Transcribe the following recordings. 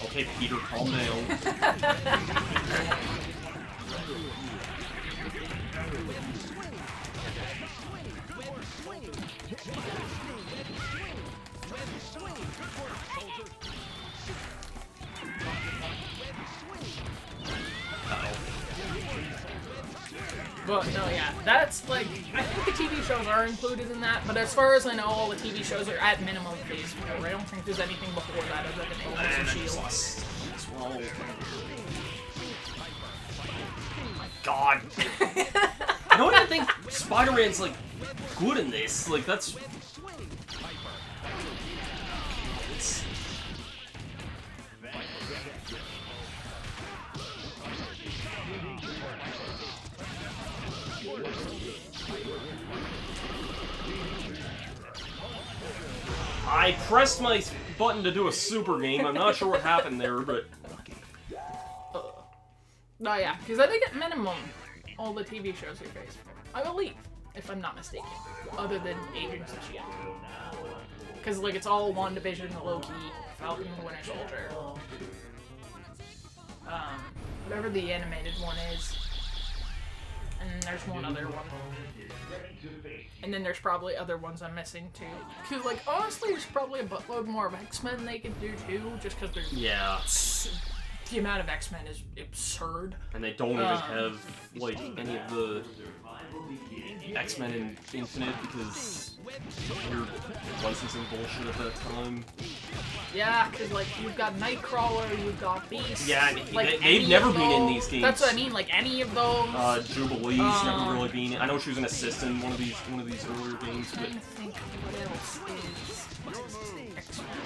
Okay, Peter, calm down. But no, yeah, that's like, I think the TV shows are included in that, but as far as I know, all the TV shows are at minimum phase 4. I don't think there's anything before that other than Agents of S.H.I.E.L.D. Well, oh my god. I don't even think Spider-Man's, like, good in this. Like, that's... I pressed my button to do a super game. I'm not sure what happened there, but... No, yeah, because I think at minimum, all the TV shows are phase 4. I believe, if I'm not mistaken. Other than Agents of S.H.I.E.L.D. Because, like, it's all WandaVision, Loki, Falcon and the Winter Soldier. Whatever the animated one is. And there's one other one. And then there's probably other ones I'm missing, too. Because, like, honestly, there's probably a buttload more of X-Men they could do, too. Just because there's... Yeah. The amount of X-Men is absurd. And they don't even have, like, any of the X-Men in Infinite because you're licensing bullshit at that time. Yeah, because, like, you've got Nightcrawler, you've got Beast. Yeah, like, they've never been in these games. That's what I mean, like, any of those. Jubilee's never really been in. I know she was an assistant in one of these earlier games, but... I think what else is X-Men.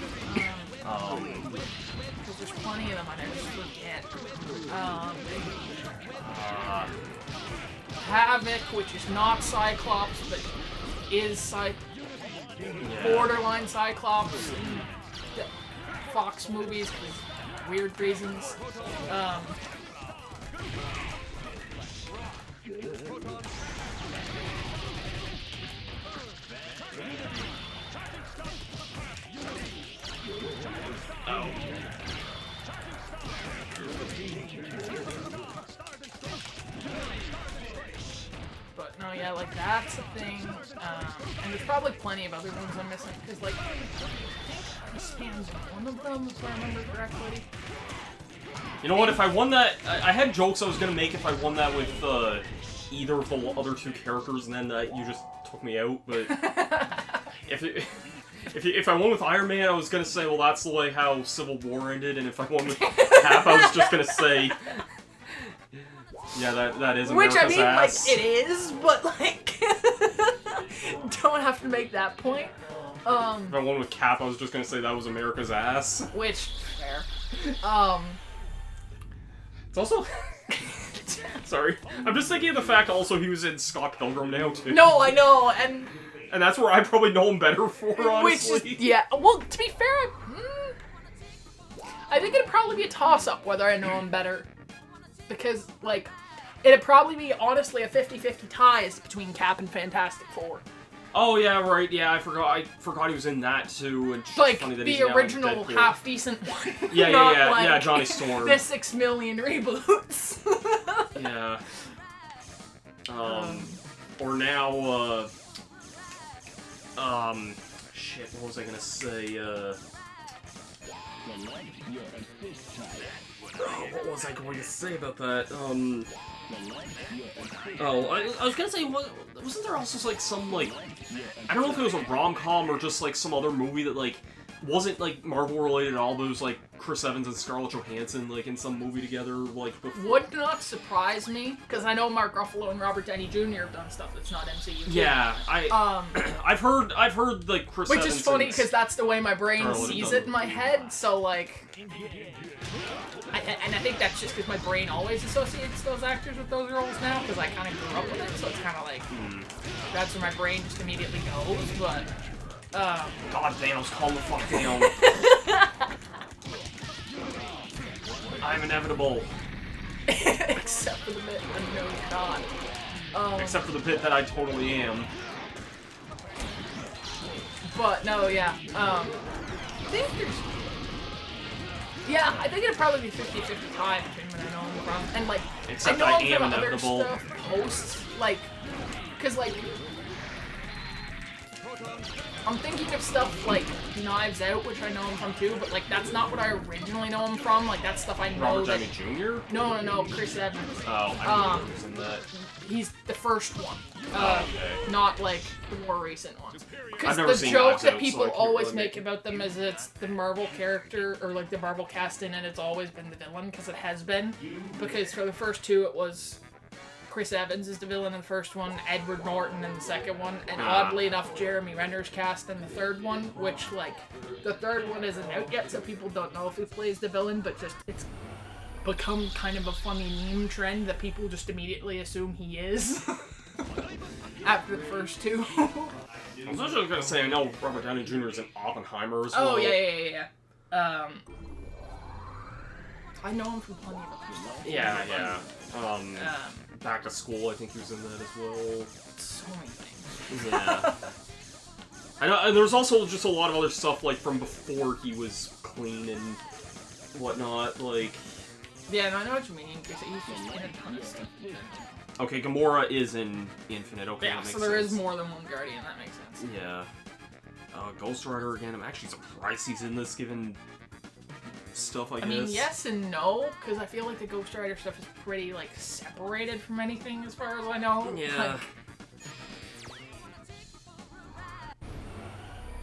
Because there's plenty of them, I just forget. Havoc, which is not Cyclops, but is borderline Cyclops in the Fox movies for weird reasons. But no, yeah, like that's a thing. And there's probably plenty of other ones I'm missing because, like, I think this stands one of them, if I remember correctly. You know what? If I won that, I had jokes I was gonna make if I won that with either of the other two characters, and then you just took me out. But if I won with Iron Man, I was gonna say, well, that's the way how Civil War ended, and if I won with Cap, I was just gonna say, yeah, that is America's Which I mean, ass. like, it is, but like, don't have to make that point. If I won with Cap, I was just gonna say that was America's ass. Which, fair. It's also... Sorry. I'm just thinking of the fact also he was in Scott Pilgrim now, too. No, I know, and that's where I probably know him better for, honestly. which is, yeah, well, to be fair, I think it'd probably be a toss-up whether I know him better. Because, like, it'd probably be, honestly, a 50-50 ties between Cap and Fantastic Four. Oh, yeah, right, yeah, I forgot he was in that, too. And Like, funny that the he's now original Deadpool. half-decent one. Yeah, Not yeah, like yeah, Johnny Storm. the 6 million reboots. Yeah. Or now, shit, what was I gonna say, what was I going to say about that? I was gonna say, wasn't there also, like, some, like, I don't know if it was a rom-com or just, like, some other movie that, like, wasn't, like, Marvel-related at all, but it was, like, Chris Evans and Scarlett Johansson, like, in some movie together, like, before. Would not surprise me, because I know Mark Ruffalo and Robert Downey Jr. have done stuff that's not MCU. Yeah, I've heard, like, Chris Evans. Which is funny, because that's the way my brain Scarlett sees done it in my head, so, like... And I think that's just because my brain always associates those actors with those roles now, because I kind of grew up with it, so it's kind of like... That's where my brain just immediately goes, but... God, Thanos, calm the fuck down. I'm inevitable. Except for the bit when no, you're not. Except for the bit that I totally am. But, no, yeah. I think there's... Yeah, I think it'd probably be 50-50 time between when I know him from. And, like, Except I know I him am from inevitable. other stuff, posts, like... Because, like... I'm thinking of stuff like Knives Out, which I know him from too, but like that's not what I originally know him from. Like that's stuff I know. Robert Downey Jr.? No, Chris Evans. Oh, I didn't know he was in that. He's the first one. Okay. Not like the more recent ones. Because never the seen joke Knives that Out, people so I can't always really make make- about them is it's the Marvel character or like the Marvel casting, and it's always been the villain because it has been. Because for the first two, it was Chris Evans is the villain in the first one, Edward Norton in the second one, and oddly enough, Jeremy Renner's cast in the third one, which, like, the third one isn't out yet, so people don't know if he plays the villain, but just, it's become kind of a funny meme trend that people just immediately assume he is. After the first two. I was actually gonna say, I know Robert Downey Jr. is in Oppenheimer as well. Oh, yeah. I know him from plenty of other stuff. Yeah. Back to School, I think he was in that as well. So many things. Yeah. I know, and there's also just a lot of other stuff, like, from before he was clean and whatnot, like... Yeah, no, I know what you mean, because he's just in a ton of stuff. Okay, Gamora is in Infinite, okay, Yeah, that makes so there sense. is more than one Guardian, that makes sense. Yeah. Ghost Rider again, I'm actually surprised he's in this, given stuff, I guess. I mean, yes and no, because I feel like the Ghost Rider stuff is pretty, like, separated from anything as far as I know. Yeah. Like,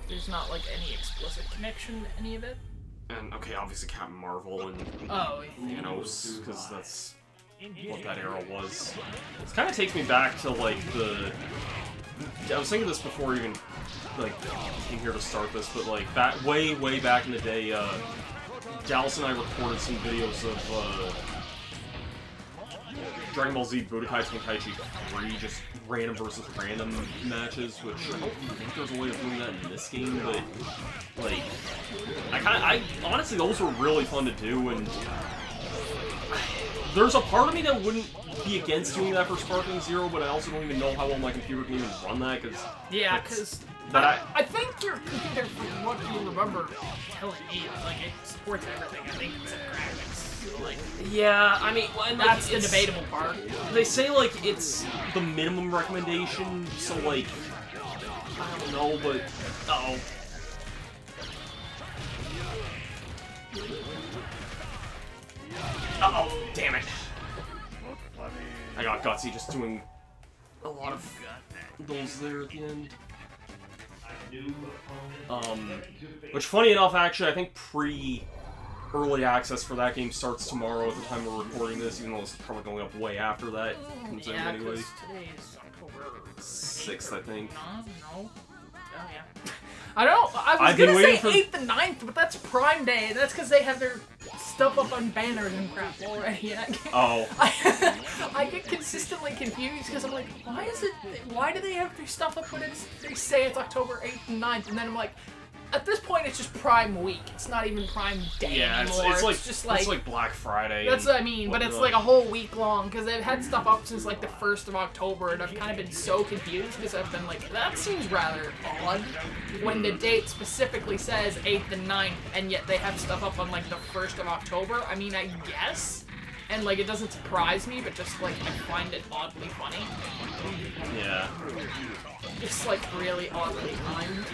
there's not, like, any explicit connection to any of it. And, okay, obviously Captain Marvel and Oh, yeah. Thanos, because that's what that era was. It kind of takes me back to, like, the... I was thinking this before even, like, came here to start this, but, like, way back in the day, Dallas and I recorded some videos of, Dragon Ball Z Budokai Tenkaichi 3, just random versus random matches, which I don't think there's a way of doing that in this game, but, like, I honestly, those were really fun to do, and there's a part of me that wouldn't be against doing that for Sparking Zero, but I also don't even know how well my computer can even run that, because... Yeah, because I think your computer, from what you remember telling me, like, it supports everything. I think it's graphics. Like, yeah, I mean, well, that's like, the debatable part. They say, like, it's the minimum recommendation, so, like, I don't know, but... Uh-oh. Uh-oh, damn it. I got Gutsy just doing a lot of those there at the end. Which, funny enough, actually, I think early access for that game starts tomorrow at the time we're recording this, even though it's probably going up way after that comes out anyway. Today is October 6th, I think. No. Oh, yeah. I don't. I was I've been gonna say waiting for 8th and 9th, but that's Prime Day. That's because they have their stuff up on banners and crap already. And Oh. I get consistently confused because I'm like, why do they have their stuff up when they say it's October 8th and 9th? And then I'm like, at this point, it's just Prime Week. It's not even Prime Day anymore. It's like Black Friday. That's what I mean, but it's like a whole week long, because they've had stuff up since like the 1st of October, and I've kind of been so confused, because I've been like, that seems rather odd, when the date specifically says 8th and 9th, and yet they have stuff up on like the 1st of October. I mean, I guess, and like it doesn't surprise me, but just like I find it oddly funny. Yeah. Just like really oddly timed.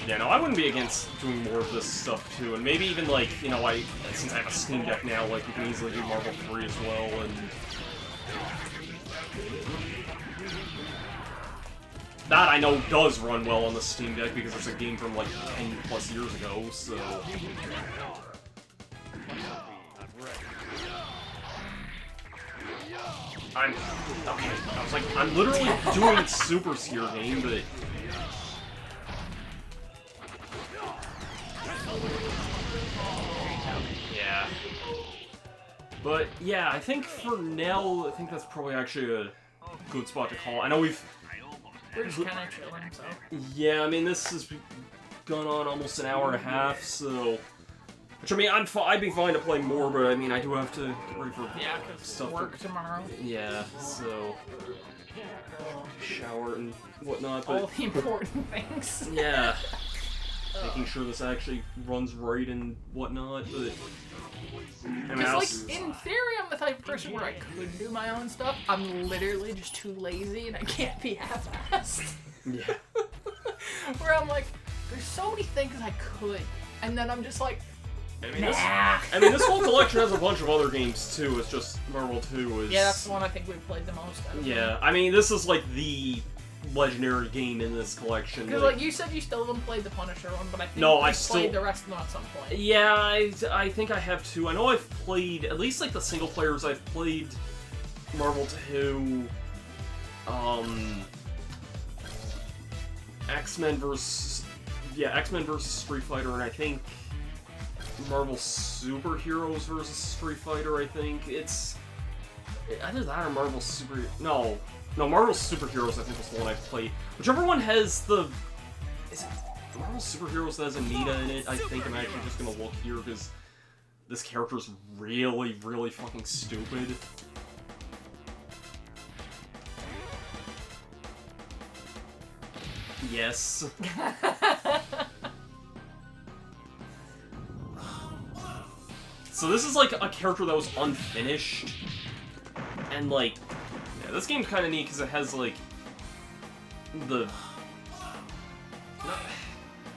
Yeah, no, I wouldn't be against doing more of this stuff too, and maybe even like, you know, since I have a Steam Deck now, like you can easily do Marvel 3 as well, and that I know does run well on the Steam Deck because it's a game from like 10 plus years ago, so. Okay, I was like, I'm literally doing Super Seer game, but... Yeah. But, yeah, I think for now, I think that's probably actually a good spot to call. I know we're just kind of chilling, so... Yeah, I mean, this has gone on almost an hour and a half, so... Which, I mean, I'd be fine to play more, but I mean, I do have to get ready for because work tomorrow. Yeah, so... shower and whatnot, but... all the important things. Yeah. Making sure this actually runs right and whatnot, but... Because, like, in theory, I'm the type of person where I could do my own stuff. I'm literally just too lazy and I can't be half-assed. Yeah. Where I'm like, there's so many things I could, and then I'm just like, I mean, this whole collection has a bunch of other games, too. It's just Marvel 2 is... Yeah, that's the one I think we've played the most out of. Yeah, I mean, this is, like, the legendary game in this collection. Because, like, you said you still haven't played the Punisher one, but I think you've played the rest of them at some point. Yeah, I think I have too. I know I've played, at least, like, the single players. I've played Marvel 2, X-Men versus Street Fighter, and I think Marvel Superheroes versus Street Fighter, I think. It's either that or Marvel Super... No, Marvel Superheroes, I think, was the one I've played. Whichever one has the... Is it Marvel Superheroes that has Anita in it? I think I'm actually just gonna look here, because this character's really, really fucking stupid. Yes. So this is like a character that was unfinished, and like, yeah, this game's kind of neat because it has like the,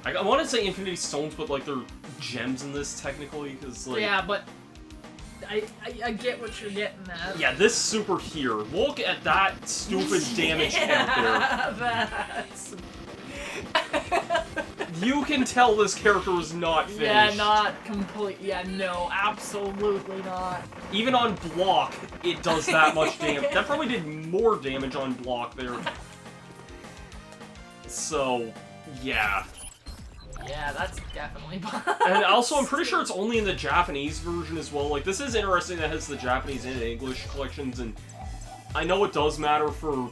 I want to say Infinity Stones, but like they're gems in this technically, because like, yeah, but I get what you're getting at. Yeah, this super here. Look at that stupid damage count there. That's... You can tell this character was not finished. Yeah, not complete. Yeah, no, absolutely not. Even on block, it does that much damage. That probably did more damage on block there. So, yeah. Yeah, that's definitely bad. And also, I'm pretty sure it's only in the Japanese version as well. Like, this is interesting that it has the Japanese and English collections, and I know it does matter for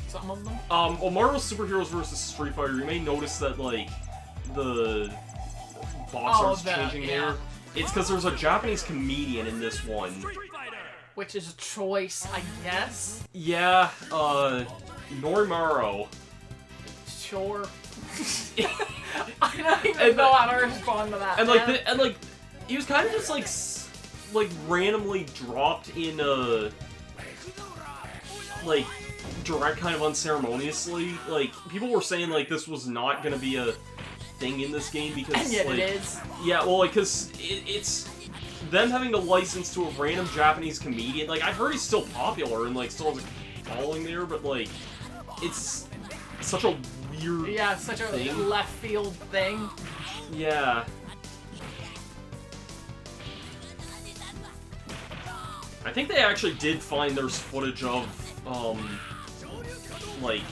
some of them. Well, Marvel Superheroes versus Street Fighter, you may notice that, like, the box art's changing there. It's because there's a Japanese comedian in this one. Which is a choice, I guess. Yeah, Norimaro. Sure. I don't even know how to respond to that. And like, he was kind of just like randomly dropped in like direct, kind of unceremoniously. Like, people were saying like this was not gonna be a thing in this game because and yet like, it is. Yeah, well, like, because it's them having the license to a random Japanese comedian. Like, I've heard he's still popular and like still has a following there, but like, it's such a weird such a thing. left field thing. Yeah. I think they actually did find there's footage of, like,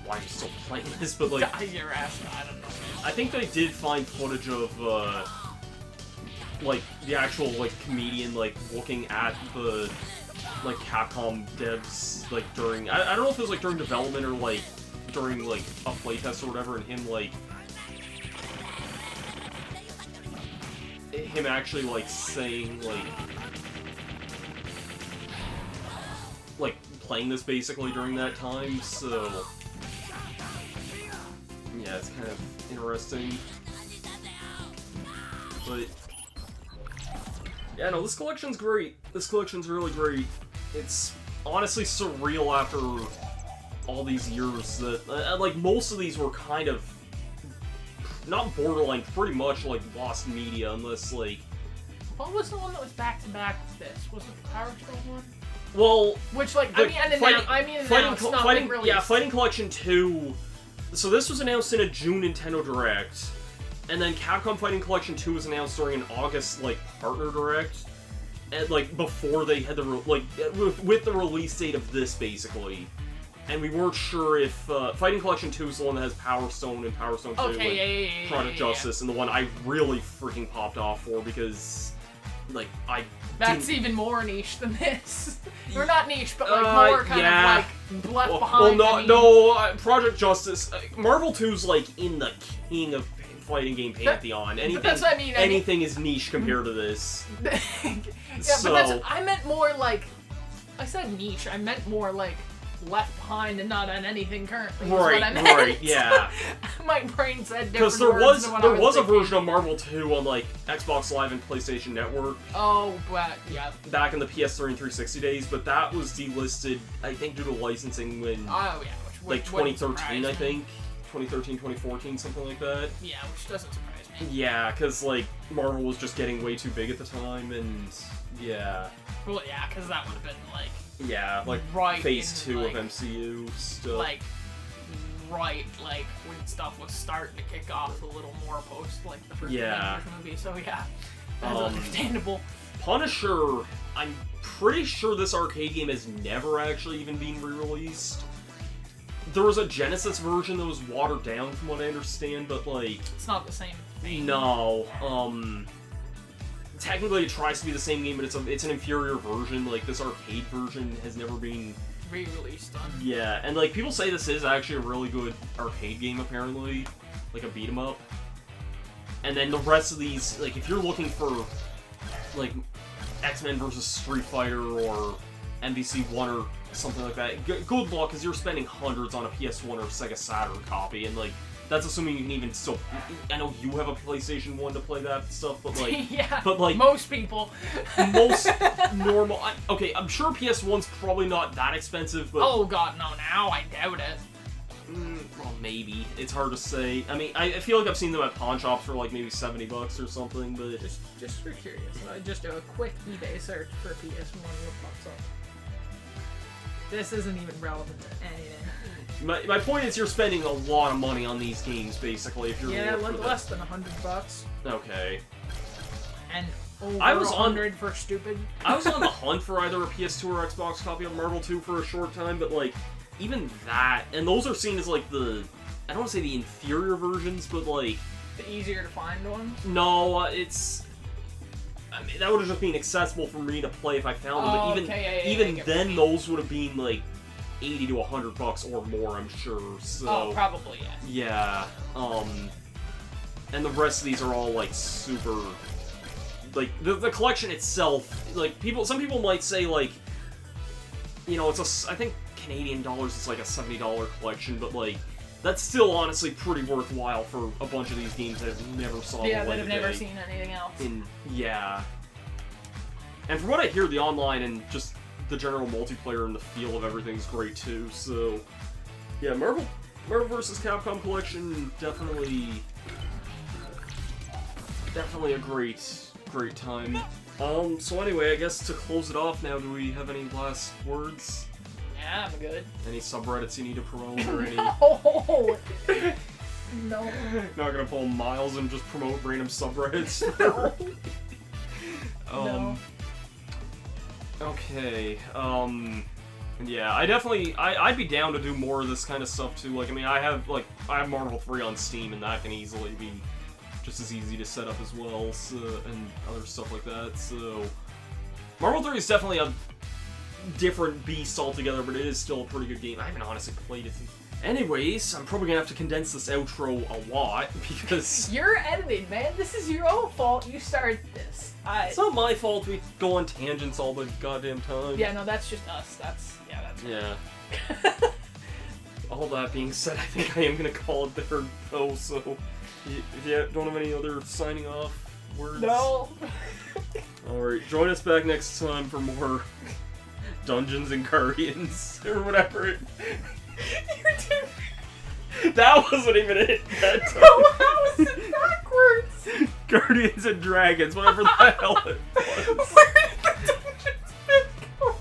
why are you still playing this, but like... Your ass, I don't know. I think they did find footage of, like, the actual, like, comedian, like, looking at the, like, Capcom devs, like, during... I don't know if it was, like, during development or, like, during, like, a playtest or whatever, and him, like... him actually, like, saying, like, playing this basically during that time, so... Yeah, it's kind of interesting. But... yeah, no, this collection's great. This collection's really great. It's honestly surreal after all these years that, like, most of these were kind of, not borderline, pretty much, like, lost media, unless, like... What was the one that was back-to-back with this? Was it the Power Stone one? Well... Which, like, Fighting Collection 2... So this was announced in a June Nintendo Direct, and then Capcom Fighting Collection 2 was announced during an August, like, partner direct, and, like, before they had the, with the release date of this, basically. And we weren't sure if, Fighting Collection 2 is the one that has Power Stone and Power Stone 2, okay, Project Justice, and the one I really freaking popped off for, because, like, That's even more niche than this. Or not niche, but like more kind of like left behind. Well, no, Project Justice. Marvel 2's like in the king of fighting game pantheon. Anything, that's what I mean. anything is niche compared to this. Yeah, So, but I meant more like, I said niche, I meant more like left behind and not on anything currently. Is what I meant. Right, yeah. My brain said different Because there words than what I was a thinking. version of Marvel 2 on like Xbox Live and PlayStation Network Oh, but yeah. back in the PS3 and 360 days, but that was delisted, I think, due to licensing when Oh yeah, like which wouldn't 2013, I surprise me. think, 2013, 2014, something like that. Yeah, which doesn't surprise me. Yeah, because like Marvel was just getting way too big at the time, and yeah. Well, yeah, because that would have been like. Yeah, like Right phase in, 2 like, of MCU stuff. Like, right, like when stuff was starting to kick off a little more post like the first Yeah. Avengers movie. So yeah, that's understandable. Punisher, I'm pretty sure this arcade game has never actually even been re-released. There was a Genesis version that was watered down from what I understand, but like, It's not the same thing. no, technically it tries to be the same game, but it's an inferior version. Like, this arcade version has never been Re-released on. Yeah, and like people say this is actually a really good arcade game apparently, like a beat 'em up. And then the rest of these, like if you're looking for like X-Men versus Street Fighter or MVC1 or something like that, good luck, because you're spending hundreds on a PS1 or Sega Saturn copy, and like that's assuming you can even still. I know you have a PlayStation 1 to play that stuff, but like, yeah, but like most people. most normal. Okay, I'm sure PS1's probably not that expensive, but Oh god, no! Now I doubt it. well, maybe it's hard to say. I mean, I feel like I've seen them at pawn shops for like maybe $70 or something, but Just for curious, just do a quick eBay search for PS1. What pops up? This isn't even relevant to anything. my point is you're spending a lot of money on these games basically if you're Yeah, looking for less than $100. Okay. And over I was on- 100 for stupid. I was on the hunt for either a PS2 or Xbox copy of Marvel 2 for a short time, but like even that, and those are seen as like the, I don't want to say the inferior versions, but like The easier to find ones. no, it's. I mean, that would have just been accessible for me to play if I found them, but even okay, yeah, I even get what then, you mean. those would have been like $80 to $100 or more, I'm sure. So Oh, probably, yeah. yeah, and the rest of these are all like super, like the collection itself. Like some people might say like, you know, I think Canadian dollars it's like a $70 collection, but like. That's still honestly pretty worthwhile for a bunch of these games that have never saw the Yeah, light that of have never day. seen anything else. Yeah. And from what I hear, the online and just the general multiplayer and the feel of everything's great too. So, yeah, Marvel vs. Capcom collection definitely a great time. So anyway, I guess to close it off now, do we have any last words? Yeah, I'm good. Any subreddits you need to promote or any? No! No. Not gonna pull Miles and just promote random subreddits. No. Okay. Yeah, I'd be down to do more of this kind of stuff too. Like, I mean, I have Marvel 3 on Steam, and that can easily be just as easy to set up as well, so, and other stuff like that. So, Marvel 3 is definitely a different beast altogether, but it is still a pretty good game. I haven't honestly played it. Anyways, I'm probably gonna have to condense this outro a lot because You're editing, man. This is your own fault. You started this. it's not my fault we go on tangents all the goddamn time. Yeah, no, that's just us. That's Yeah. All that being said, I think I am gonna call it there though. So, if you don't have any other signing off words, No. All right, join us back next time for more Dungeons and Guardians or whatever. That wasn't even it that time. How is it backwards? Guardians and Dragons, whatever the hell it was. Where did the Dungeons go?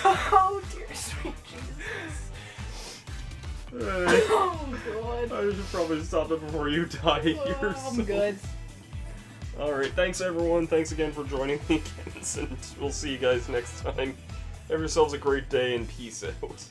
Oh dear sweet Jesus. Oh god. I should probably stop it before you die here. I'm so. good. Alright, thanks everyone. Thanks again for joining me, and we'll see you guys next time. Have yourselves a great day and peace out.